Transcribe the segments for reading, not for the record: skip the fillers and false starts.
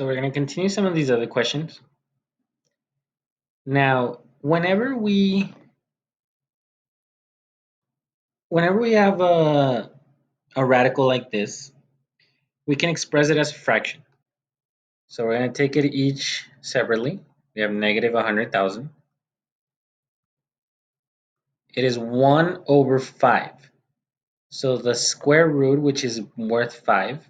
So we're going to continue some of these other questions. Now, whenever we have a radical like this, we can express it as a fraction. So we're going to take it each separately. We have negative 100,000. It is 1 over 5. So the square root, which is worth 5,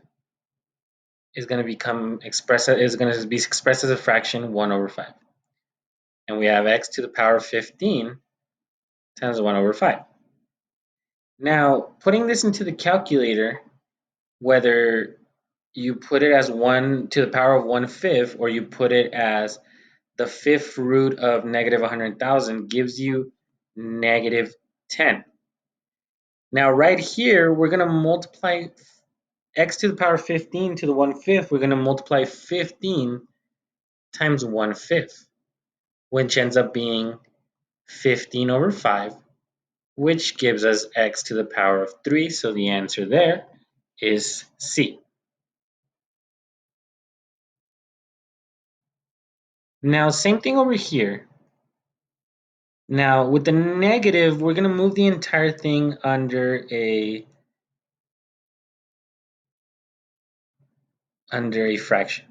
is going to be expressed as a fraction 1 over 5. And we have x to the power of 15 times 1 over 5. Now, putting this into the calculator, whether you put it as 1 to the power of 1/5 or you put it as the fifth root of negative 100,000 gives you negative 10. Now, right here, we're going to multiply x to the power of 15 to the 1/5. We're going to multiply 15 times 1/5, which ends up being 15 over 5, which gives us x to the power of 3. So the answer there is C. Now, same thing over here. Now, with the negative, we're going to move the entire thing under a fraction.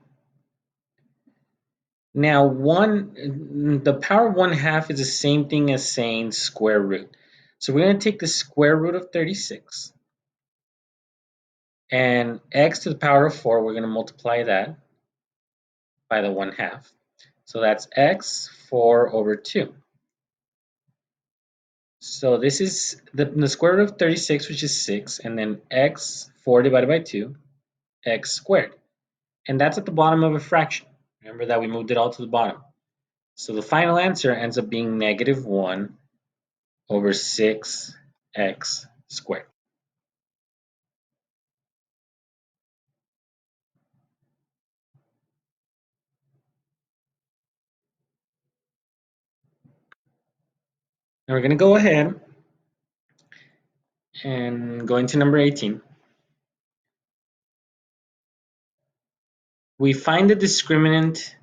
Now, the power of 1/2 is the same thing as saying square root. So we're going to take the square root of 36. And x to the power of 4, we're going to multiply that by the 1/2. So that's x 4 over 2. So this is the square root of 36, which is 6, and then x 4 divided by 2, x squared. And that's at the bottom of a fraction. Remember that we moved it all to the bottom. So the final answer ends up being negative 1 over 6x squared. Now we're going to go ahead and go into number 18. We find the discriminant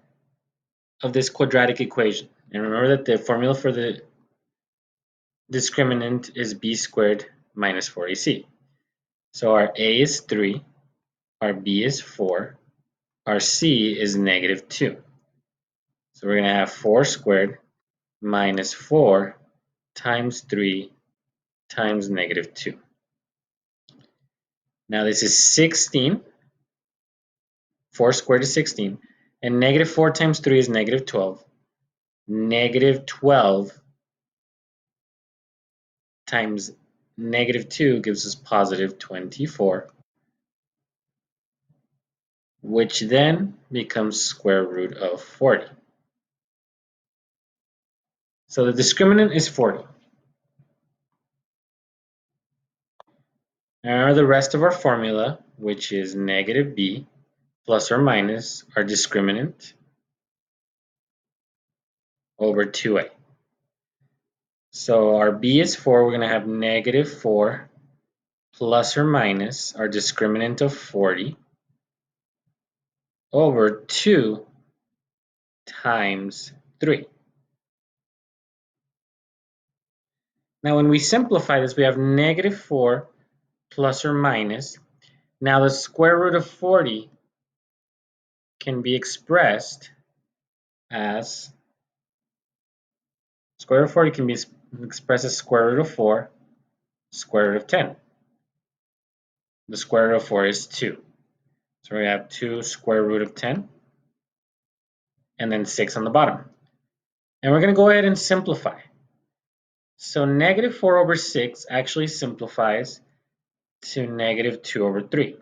of this quadratic equation. And remember that the formula for the discriminant is b squared minus 4ac. So our a is 3, our b is 4, our c is negative 2. So we're going to have 4 squared minus 4 times 3 times negative 2. Now this is 16. 4 squared is 16. And negative 4 times 3 is negative 12. Negative 12 times negative 2 gives us positive 24, which then becomes square root of 40. So the discriminant is 40. Now the rest of our formula, which is negative b plus or minus our discriminant over 2a. So our b is 4, we're going to have negative 4 plus or minus our discriminant of 40 over 2 times 3. Now when we simplify this, we have negative 4 plus or minus. Now the square root of 40 can be expressed as square root of 40 can be expressed as square root of 4, square root of 10. The square root of 4 is 2. So we have 2 square root of 10 and then 6 on the bottom. And we're going to go ahead and simplify. So negative 4 over 6 actually simplifies to negative 2 over 3.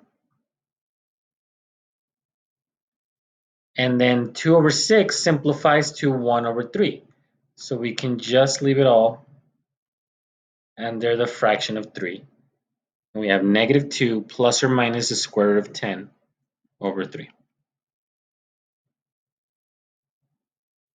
And then 2 over 6 simplifies to 1 over 3. So we can just leave it all under the fraction of 3. And we have negative 2 plus or minus the square root of 10 over 3.